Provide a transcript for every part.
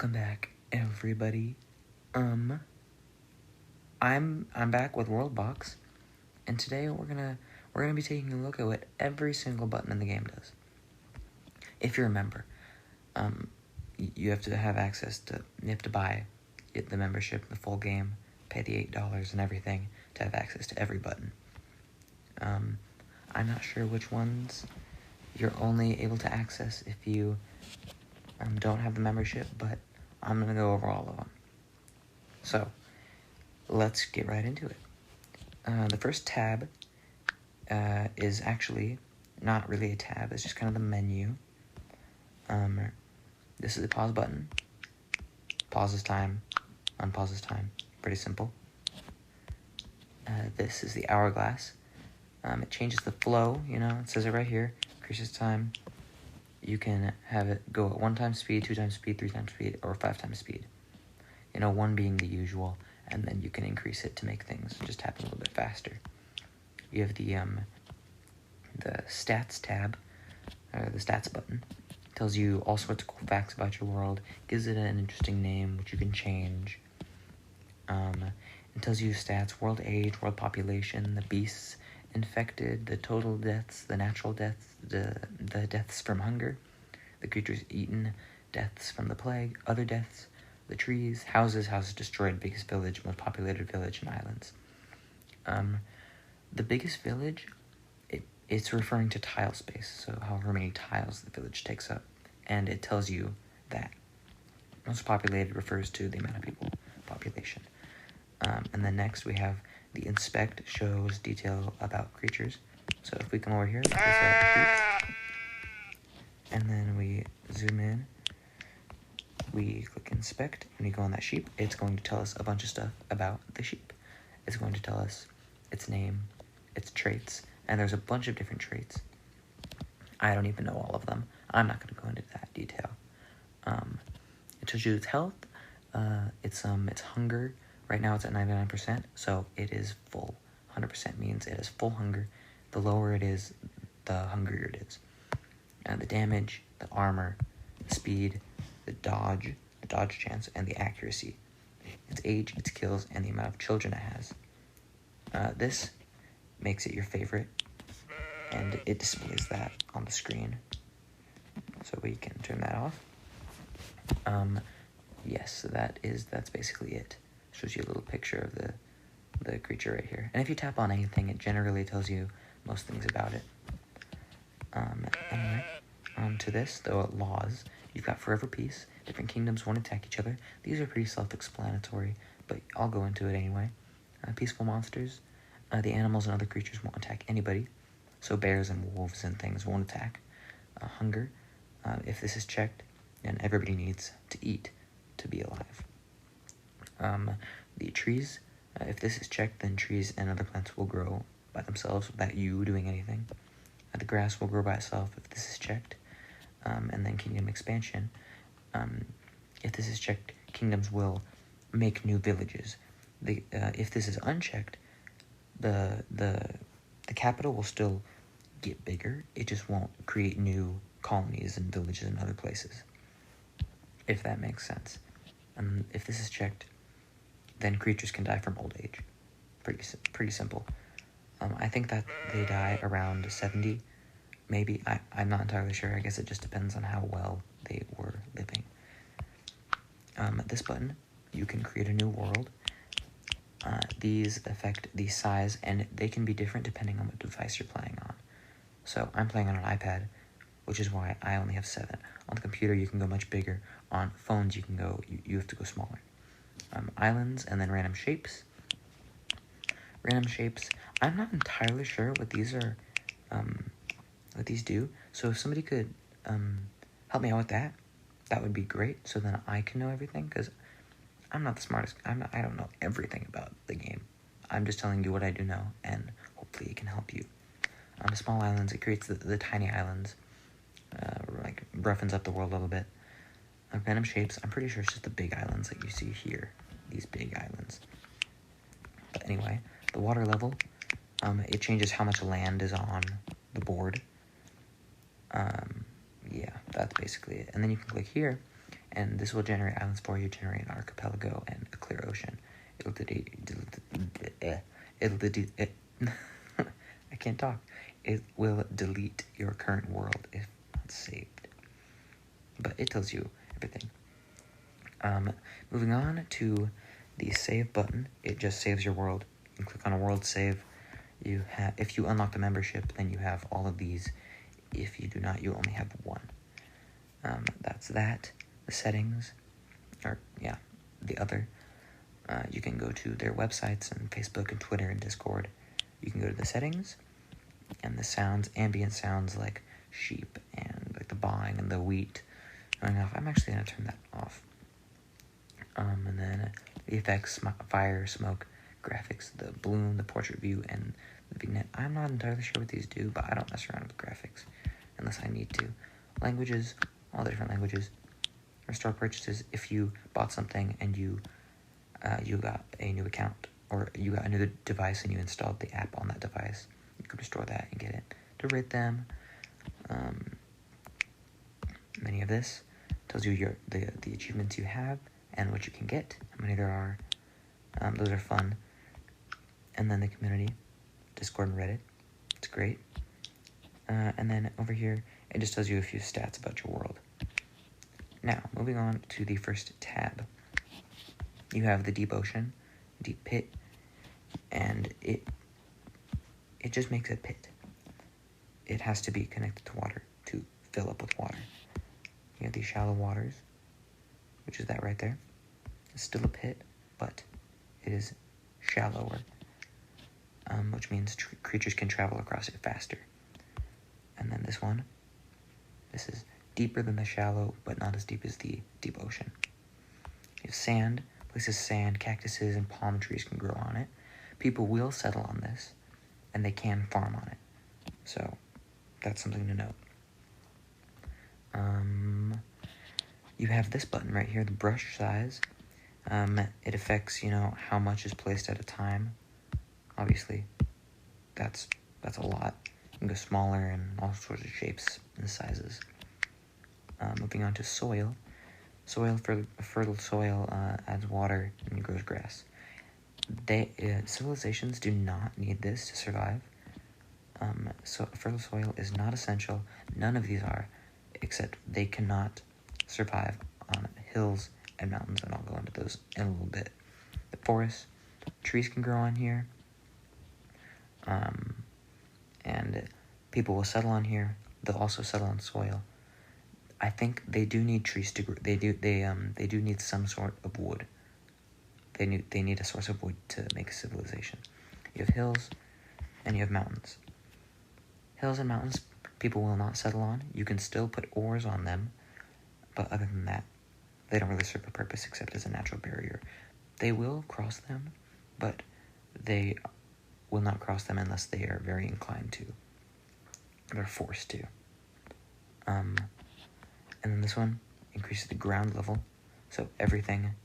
Welcome back, everybody. I'm back with WorldBox, and today we're gonna be taking a look at what every single button in the game does. If you remember, you have to have access to. You have to buy the membership, the full game, pay the $8 and everything to have access to every button. I'm not sure which ones you're only able to access if you don't have the membership, but I'm going to go over all of them. So, let's get right into it. The first tab is actually not really a tab, it's just kind of the menu. This is the pause button. Pauses time, unpauses time. Pretty simple. This is the hourglass. It changes the flow, it says it right here. Increases time. You can have it go at 1 times speed, 2 times speed, 3 times speed, or 5 times speed. 1 being the usual, and then you can increase it to make things just happen a little bit faster. You have the stats tab, or the stats button. It tells you all sorts of cool facts about your world, gives it an interesting name, which you can change. It tells you stats, world age, world population, the beasts infected, the total deaths, the natural deaths, the deaths from hunger, the creatures eaten, deaths from the plague, other deaths, the trees, houses destroyed, biggest village, most populated village, and islands. The biggest village, it's referring to tile space, so however many tiles the village takes up, and it tells you that. Most populated refers to the amount of people, population. And then next we have the inspect, shows detail about creatures. So if we come over here, there's a sheep, and then we zoom in, we click inspect, and we go on that sheep. It's going to tell us a bunch of stuff about the sheep. It's going to tell us its name, its traits, and there's a bunch of different traits. I don't even know all of them. I'm not going to go into that detail. It tells you its health, its hunger. Right now it's at 99%, so it is full. 100% means it is full hunger. The lower it is, the hungrier it is. The damage, the armor, the speed, the dodge chance, and the accuracy. Its age, its kills, and the amount of children it has. This makes it your favorite, and it displays that on the screen. So we can turn that off. Yes, that's basically it. Shows you a little picture of the creature right here. And if you tap on anything, it generally tells you most things about it. Anyway, on to this, the laws. You've got forever peace. Different kingdoms won't attack each other. These are pretty self-explanatory, but I'll go into it anyway. Peaceful monsters. The animals and other creatures won't attack anybody. So bears and wolves and things won't attack. Hunger. If this is checked, then everybody needs to eat to be alive. The trees, if this is checked, then trees and other plants will grow by themselves without you doing anything. The grass will grow by itself if this is checked. And then kingdom expansion. If this is checked, kingdoms will make new villages. If this is unchecked, the capital will still get bigger. It just won't create new colonies and villages in other places, if that makes sense. If this is checked, then creatures can die from old age. Pretty simple. I think that they die around 70, maybe. I'm not entirely sure. I guess it just depends on how well they were living. This button, you can create a new world. These affect the size, and they can be different depending on what device you're playing on. So I'm playing on an iPad, which is why I only have 7. On the computer, you can go much bigger. On phones, you have to go smaller. Islands, and then random shapes. Random shapes, I'm not entirely sure what these are, what these do. So if somebody could help me out with that, that would be great. So then I can know everything, because I'm not the smartest. I don't know everything about the game. I'm just telling you what I do know, and hopefully it can help you. Small islands, it creates the tiny islands, roughens up the world a little bit. Random shapes, I'm pretty sure it's just the big islands that you see here. These big islands. But anyway, the water level, it changes how much land is on the board. Yeah, that's basically it. And then you can click here, and this will generate islands for you, generate an archipelago and a clear ocean. I can't talk. It will delete your current world if not saved. But it tells you everything. Moving on to the save button, it just saves your world. You can click on a world save. If you unlock the membership, then you have all of these. If you do not, you only have one. That's that. The settings, the other. You can go to their websites and Facebook and Twitter and Discord. You can go to the settings and the sounds, ambient sounds like sheep and like the bawing and the wheat going off. I'm actually going to turn that off. And then the effects, fire, smoke, graphics, the bloom, the portrait view, and the vignette. I'm not entirely sure what these do, but I don't mess around with graphics unless I need to. Languages, all the different languages. Restore purchases. If you bought something and you got a new account, or you got a new device and you installed the app on that device, you can restore that and get it. To rate them, many of this tells you the achievements you have and what you can get, how many there are. Those are fun. And then the community, Discord and Reddit. It's great. And then over here, it just tells you a few stats about your world. Now, moving on to the first tab. You have the deep ocean, deep pit, and it just makes a pit. It has to be connected to water to fill up with water. You have these shallow waters, which is that right there. It's still a pit, but it is shallower, which means creatures can travel across it faster. And then this one, this is deeper than the shallow, but not as deep as the deep ocean. You have sand. Places sand, cactuses, and palm trees can grow on it. People will settle on this, and they can farm on it. So, that's something to note. You have this button right here, the brush size. It affects, how much is placed at a time. Obviously, that's a lot. You can go smaller and all sorts of shapes and sizes. Moving on to soil. Fertile soil adds water and grows grass. Civilizations do not need this to survive. So fertile soil is not essential. None of these are, except they cannot survive on hills and mountains, and I'll go into those in a little bit. The forest, trees can grow on here, and people will settle on here. They'll also settle on soil. I think they do need trees to grow. They do need some sort of wood. They need a source of wood to make a civilization. You have hills, and you have mountains. Hills and mountains, people will not settle on. You can still put ores on them, but other than that, they don't really serve a purpose except as a natural barrier. They will cross them, but they will not cross them unless they are very inclined to. They're forced to. And then this one increases the ground level, so everything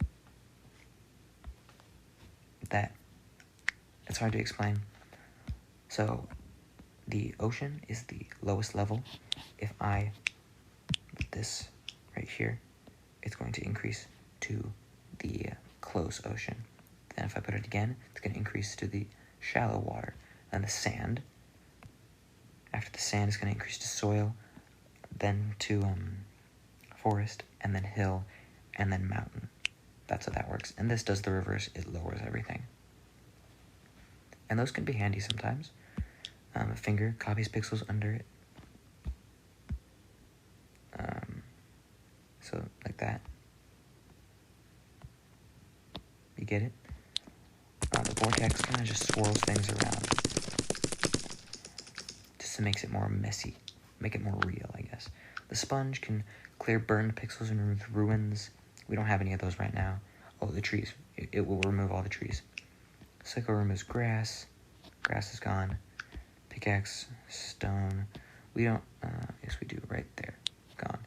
that, it's hard to explain. So the ocean is the lowest level. If I put this right here, it's going to increase to the close ocean. Then if I put it again, it's going to increase to the shallow water. And the sand, after the sand, is going to increase to soil, then to forest, and then hill, and then mountain. That's how that works. And this does the reverse. It lowers everything. And those can be handy sometimes. A finger copies pixels under it. So, like that. You get it? The vortex kind of just swirls things around. Just to makes it more messy. Make it more real, I guess. The sponge can clear burned pixels and remove ruins. We don't have any of those right now. Oh, the trees. It will remove all the trees. Psycho removes grass. Grass is gone. Pickaxe, stone. We don't, yes we do, right there. Gone.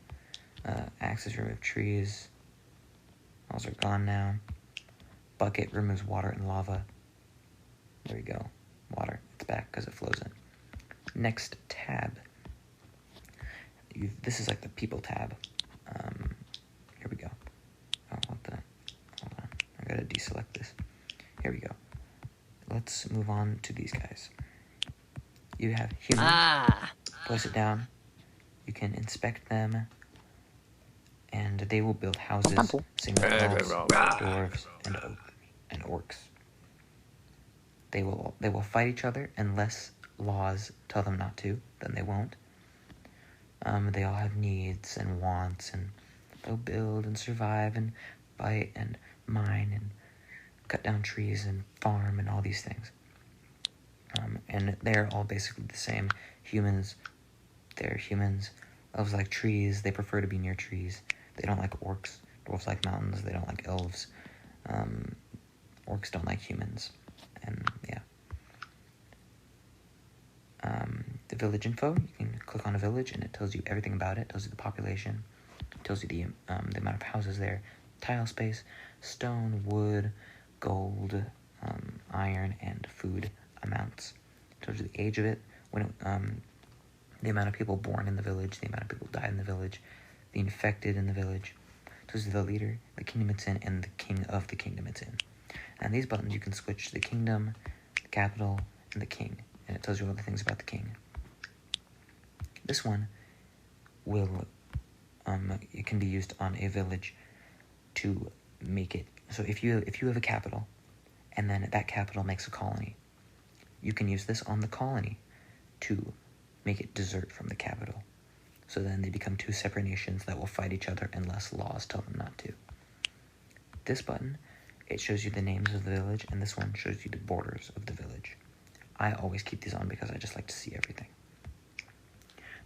Axes remove trees. Those are gone now. Bucket removes water and lava. There we go. Water. It's back because it flows in. Next tab. This is like the people tab. Here we go. gotta deselect this. Here we go. Let's move on to these guys. You have humans. Place it down. You can inspect them, and they will build houses. Same with elves, dwarves, and orcs. They will fight each other unless laws tell them not to. Then they won't. They all have needs and wants, and they'll build and survive and fight and mine and cut down trees and farm and all these things. And they're all basically the same. Humans, they're humans. Elves like trees. They prefer to be near trees. They don't like orcs. Dwarves like mountains. They don't like elves. Orcs don't like humans. And yeah. The village info, you can click on a village and it tells you everything about it. It tells you the population. It tells you the amount of houses there. Tile space, stone, wood, gold, iron, and food amounts. It tells you the age of it, the amount of people born in the village, the amount of people died in the village, the infected in the village. It tells you the leader, the kingdom it's in, and the king of the kingdom it's in. And these buttons, you can switch the kingdom, the capital, and the king. And it tells you all the things about the king. This one will, it can be used on a village to make it. So if you have a capital, and then that capital makes a colony, you can use this on the colony to make it desert from the capital. So then they become two separate nations that will fight each other unless laws tell them not to. This button, it shows you the names of the village, and this one shows you the borders of the village. I always keep these on because I just like to see everything.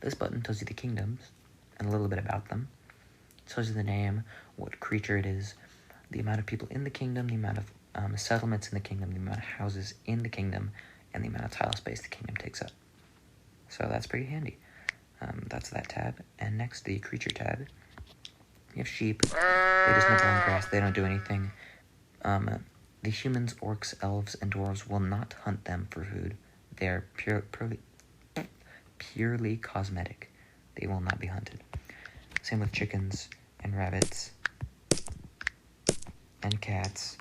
This button tells you the kingdoms and a little bit about them. It tells you the name, what creature it is, the amount of people in the kingdom, the amount of settlements in the kingdom, the amount of houses in the kingdom, and the amount of tile space the kingdom takes up. So that's pretty handy. That's that tab. And next, the creature tab. You have sheep. They just nibble on grass. They don't do anything. The humans, orcs, elves, and dwarves will not hunt them for food. They are purely cosmetic. They will not be hunted. Same with chickens and rabbits and cats.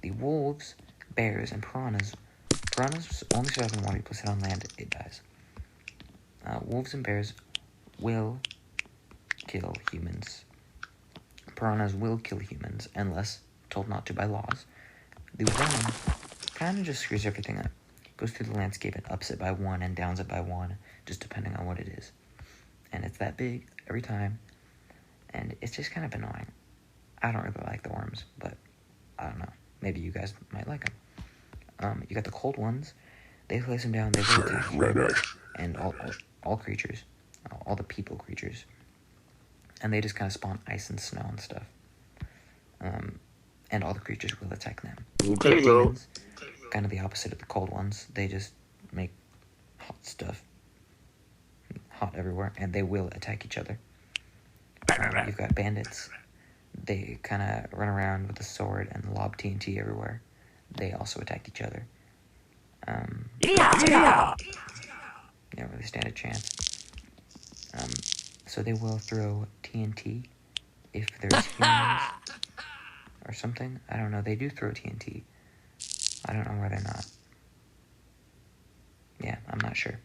The wolves, bears, and piranhas. Piranhas only survive in water. You place it on land, it dies. Wolves and bears will kill humans. Piranhas will kill humans unless told not to by laws. The worm kind of just screws everything up. Goes through the landscape and ups it by one and downs it by one, just depending on what it is. And it's that big every time, and it's just kind of annoying. I don't really like the worms, but I don't know. Maybe you guys might like them. You got the cold ones. They place them down. They will attack you, and all creatures, all the people creatures, and they just kind of spawn ice and snow and stuff. And all the creatures will attack them. Demons, kind of the opposite of the cold ones. They just make hot stuff, hot everywhere, and they will attack each other. You've got bandits. They kind of run around with a sword and lob TNT everywhere. They also attack each other. They don't really stand a chance. So they will throw TNT if there's humans or something. I don't know. They do throw TNT. I don't know why they're not. Yeah, I'm not sure.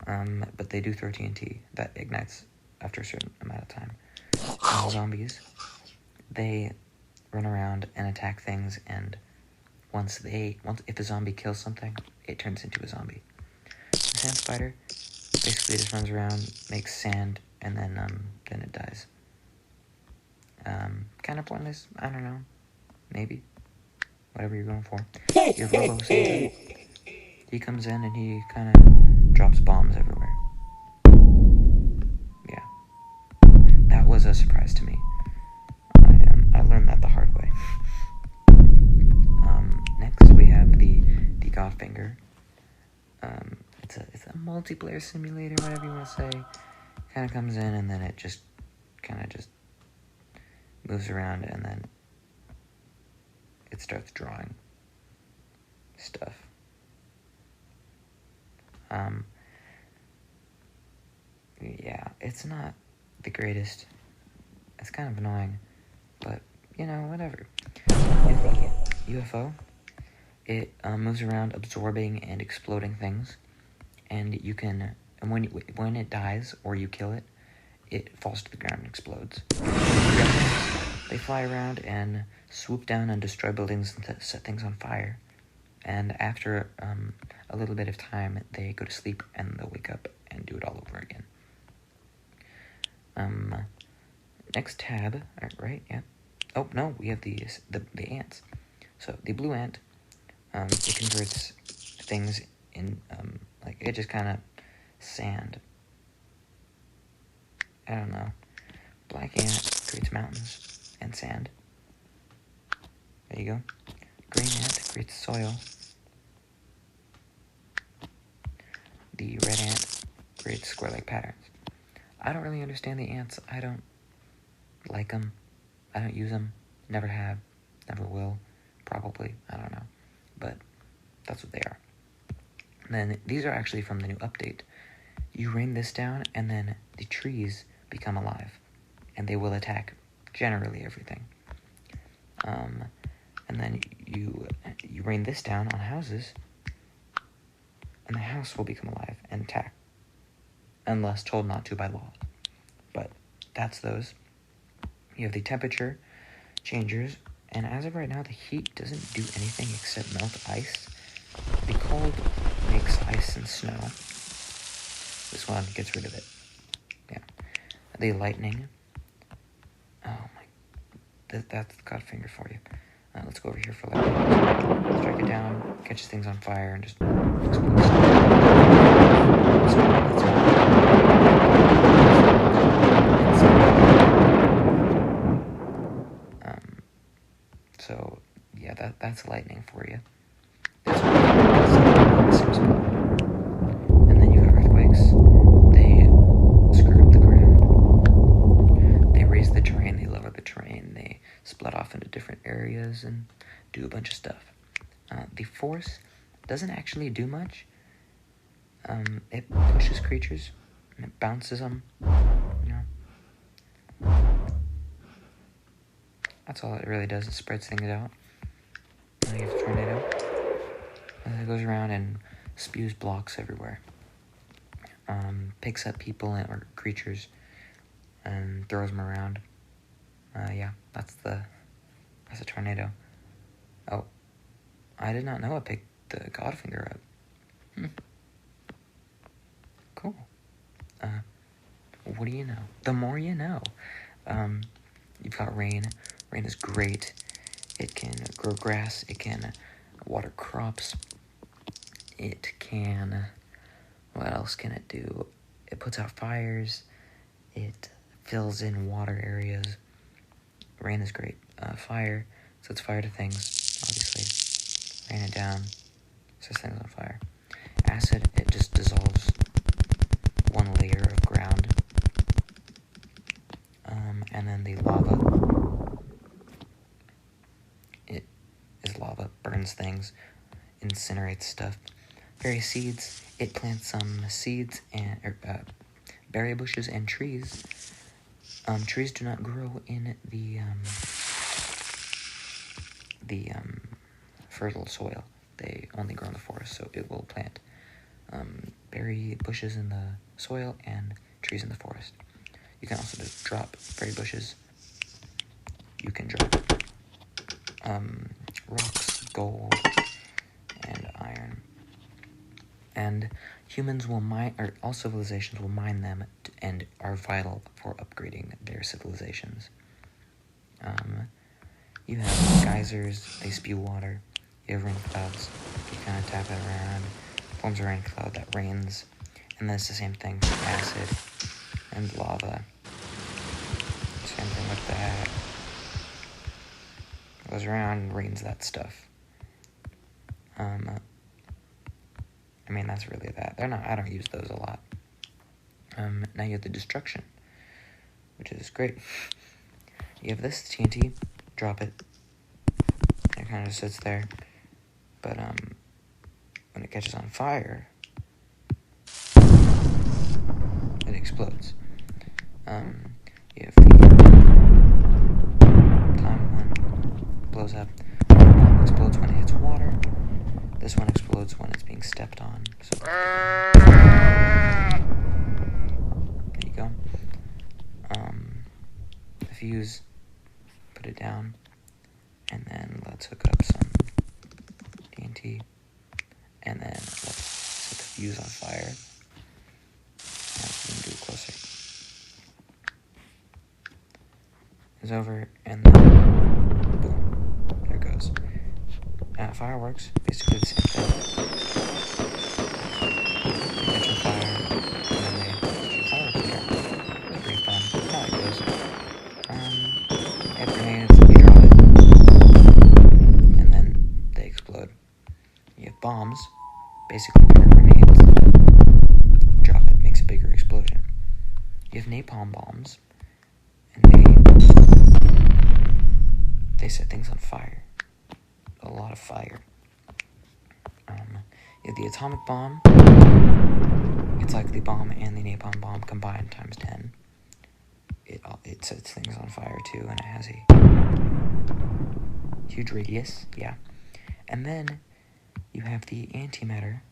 But they do throw TNT that ignites after a certain amount of time. Zombies, they run around and attack things, and once if a zombie kills something, it turns into a zombie. The sand spider basically just runs around, makes sand, and then it dies. Kind of pointless. I don't know. Maybe. Whatever you're going for. You have Robo Santa. He comes in and he kind of drops bombs everywhere. Yeah. That was a surprise to me. I learned that the hard way. Next we have the Godfinger. It's a multiplayer simulator, whatever you want to say. Kind of comes in and then it just kind of just moves around and then it starts drawing stuff. Yeah, it's not the greatest. It's kind of annoying, but whatever. You have the UFO. It moves around absorbing and exploding things, and you can, and when it dies or you kill it, it falls to the ground and explodes. They fly around and swoop down and destroy buildings and set things on fire. And after a little bit of time, they go to sleep and they'll wake up and do it all over again. Next tab, right? Yeah. Oh no, we have the ants. So the blue ant, it converts things in like it just kind of sand. I don't know. Black ant creates mountains and sand. There you go. Green ant creates soil. The red ant creates square-like patterns. I don't really understand the ants. I don't like them. I don't use them. Never have. Never will. Probably. I don't know. But that's what they are. And then these are actually from the new update. You rain this down, and then the trees become alive. And they will attack generally everything. And then you rain this down on houses, and the house will become alive and attack. Unless told not to by law. But that's those. You have the temperature changers, and as of right now, the heat doesn't do anything except melt ice. The cold makes ice and snow. This one gets rid of it. Yeah. The lightning. Oh my. That's God's finger for you. Let's go over here for lightning. Strike it down, catches things on fire, and just explodes. So yeah, that's lightning for you. And then you got earthquakes. They screw up the ground. They raise the terrain. They lower the terrain. They split off into different areas and do a bunch of stuff. The force doesn't actually do much. It pushes creatures and it bounces them. That's all it really does. It spreads things out. Then you have a tornado. And it goes around and spews blocks everywhere. Picks up people or creatures and throws them around. Yeah, that's a tornado. Oh, I did not know it picked the Godfinger up. Cool. What do you know? The more you know. You've got rain. Rain is great. It can grow grass. It can water crops. It can... What else can it do? It puts out fires. It fills in water areas. Rain is great. Fire sets fire to things, obviously. Rain it down. Sets things on fire. Acid, it just dissolves one layer of ground. And then the lava, it is lava, burns things, incinerates stuff. Berry seeds, it plants some seeds and berry bushes and trees. Trees do not grow in the fertile soil. They only grow in the forest, so it will plant berry bushes in the soil and trees in the forest. You can also just drop berry bushes. You can drop rocks, gold, and iron. And humans will mine, or all civilizations will mine them and are vital for upgrading their civilizations. You have geysers, they spew water. You have rain clouds, you kind of tap it around, forms a rain cloud that rains. And then it's the same thing for acid and lava. Same thing with that. Goes around and rains that stuff. I mean, that's really that. I don't use those a lot. Now you have the destruction, which is great. You have this TNT, drop it. It kind of sits there. But, when it catches on fire, it explodes. You have the time one, blows up. One bomb explodes when it hits water. This one explodes when it's being stepped on. So there you go. The fuse, put it down, and then let's hook up some TNT, and then let's set the fuse on fire. Do it closer. It's over, and then boom, there it goes. Fireworks, basically the same thing. They catch on fire, and then they shoot fireworks again. It's pretty fun. That's how it goes. You have grenades, you drop it, and then they explode. You have bombs, basically bigger grenades. You drop it, makes a bigger explosion. You have napalm bombs, and they set things on fire. A lot of fire. You have the atomic bomb. It's like the bomb and the napalm bomb combined times 10. It sets things on fire too, and it has a huge radius. Yeah. And then you have the antimatter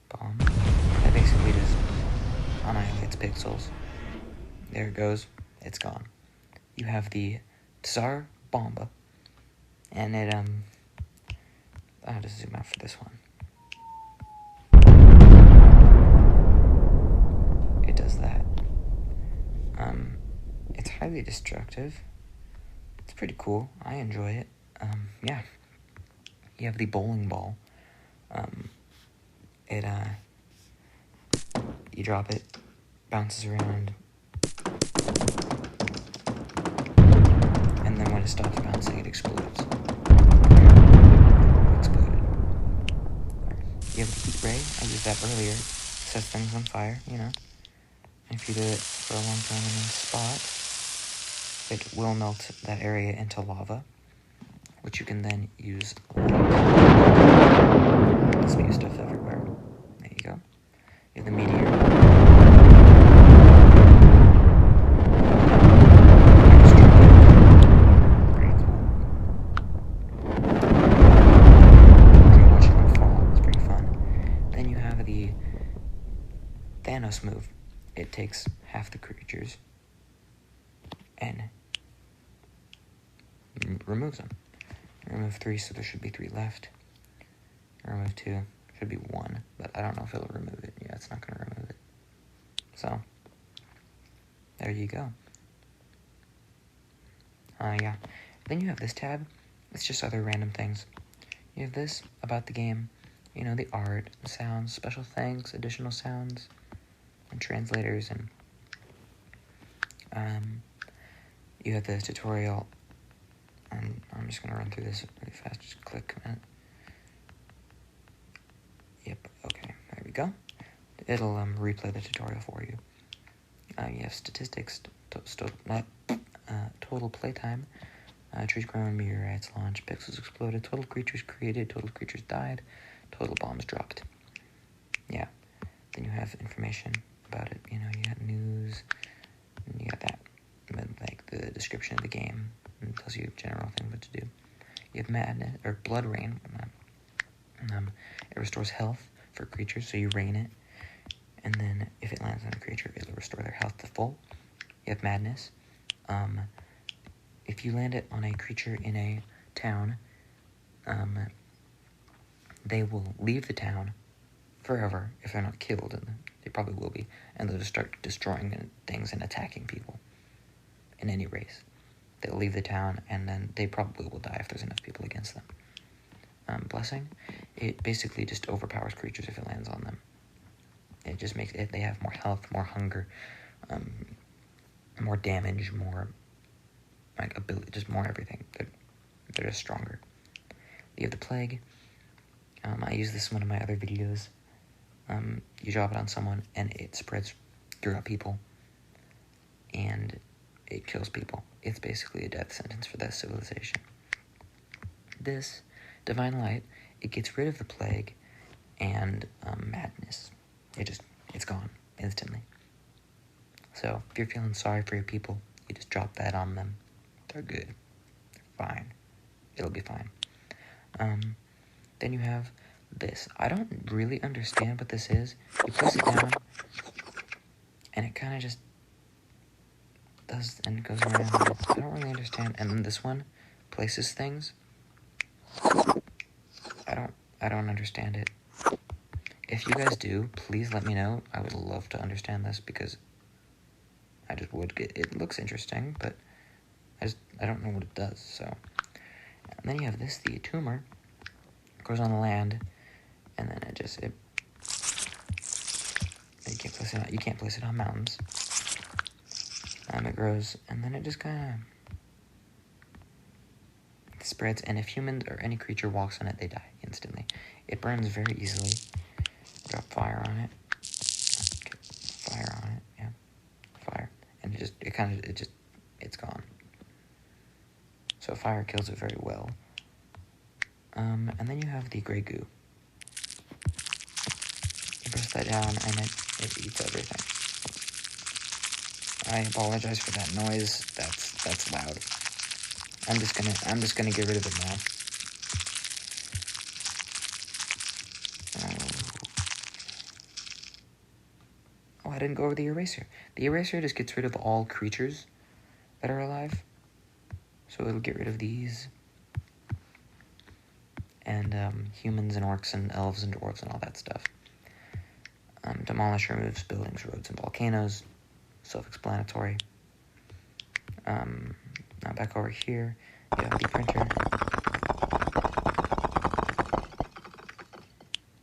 bomb that basically just annihilates pixels. There it goes. It's gone. You have the Tsar Bomba, and it I'll just zoom out for this one. It does that. It's highly destructive. It's pretty cool. I enjoy it. Yeah. You have the bowling ball. You drop it, bounces around, and then when it stops bouncing, it explodes. Exploded. You have the heat ray. I used that earlier. Sets things on fire, you know. If you do it for a long time in a spot, it will melt that area into lava, which you can then use. Spew stuff everywhere. There you go. You have the meteor. Pretty cool. Enjoy watching them fall. It's pretty fun. Then you have the Thanos move. It takes half the creatures and removes them. Remove 3, so there should be 3 left. Remove 2, should be 1, but I don't know if it'll remove it. Yeah, it's not going to remove it. So, there you go. Yeah. Then you have this tab. It's just other random things. You have this about the game. You know, the art, the sounds, special things, additional sounds, and translators, and you have the tutorial, and I'm just going to run through this really fast. Just click on it. Yep, okay, there we go. It'll replay the tutorial for you. You have statistics, total playtime, trees grown, meteorites launched, pixels exploded, total creatures created, total creatures died, total bombs dropped. Yeah, then you have information about it. You know, you got news, and you got that, and then, like the description of the game, and it tells you general things what to do. You have madness or blood rain. It restores health for creatures, so you rain it, and then if it lands on a creature, it'll restore their health to full. You have madness. If you land it on a creature in a town, they will leave the town forever if they're not killed, and they probably will be, and they'll just start destroying things and attacking people in any race. They'll leave the town, and then they probably will die if there's enough people against them. Blessing, it basically just overpowers creatures if it lands on them. It just makes it, they have more health, more hunger, more damage, more like ability, just more everything. They're just stronger. You have the plague. I use this in one of my other videos. You drop it on someone and it spreads throughout people, and it kills people. It's basically a death sentence for that civilization. This divine light, it gets rid of the plague and madness. It's gone instantly. So if you're feeling sorry for your people, you just drop that on them. They're good. They're fine. it'll be fine. Then you have this. I don't really understand what this is. You place it down, and it kind of just does, and it goes around. I don't really understand. And then this one places things. I don't understand it. If you guys do, please let me know. I would love to understand this because I just would get. It looks interesting, but I don't know what it does. So, and then you have this, the tumor. It grows on the land, and then you can't place it on mountains. It grows, and then it just kind of spreads, and if humans or any creature walks on it, they die instantly. It burns very easily. Drop fire on it. Okay. Fire on it, yeah. Fire. And it's gone. So fire kills it very well. And then you have the gray goo. You press that down, and it eats everything. I apologize for that noise. That's loud. I'm just gonna get rid of it now. Oh, I didn't go over the eraser. The eraser just gets rid of all creatures that are alive. So it'll get rid of these. And humans and orcs and elves and dwarves and all that stuff. Demolish removes buildings, roads, and volcanoes. Self-explanatory. Now back over here, you have the printer.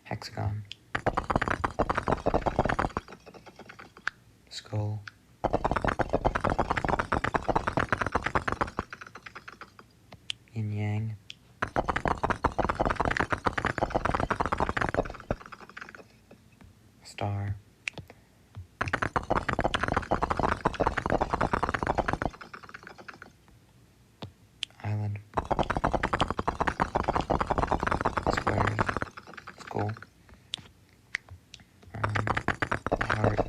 Hexagon. Skull. Yin Yang. Star. Island. Squares. Skull. Heart.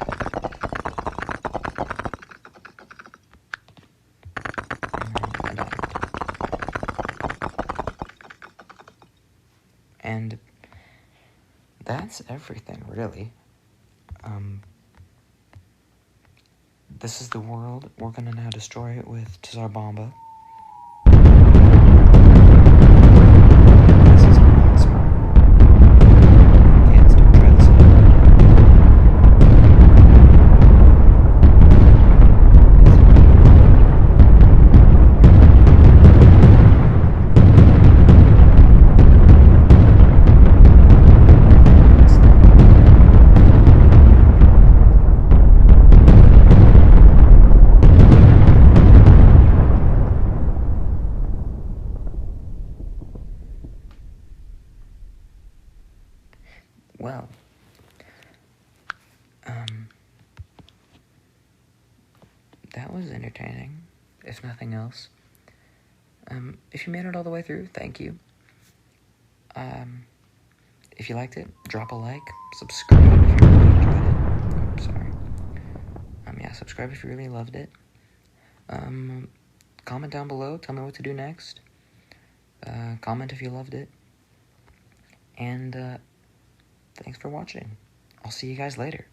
And a diamond. And that's everything, really. This is the world. We're gonna now destroy it with Tsar Bomba. This is not smart. Kids, don't try this at home. Well, that was entertaining, if nothing else. If you made it all the way through, thank you. If you liked it, drop a like, subscribe if you really enjoyed it. Oops, sorry. Yeah, subscribe if you really loved it. Comment down below, tell me what to do next. Comment if you loved it. And, thanks for watching. I'll see you guys later.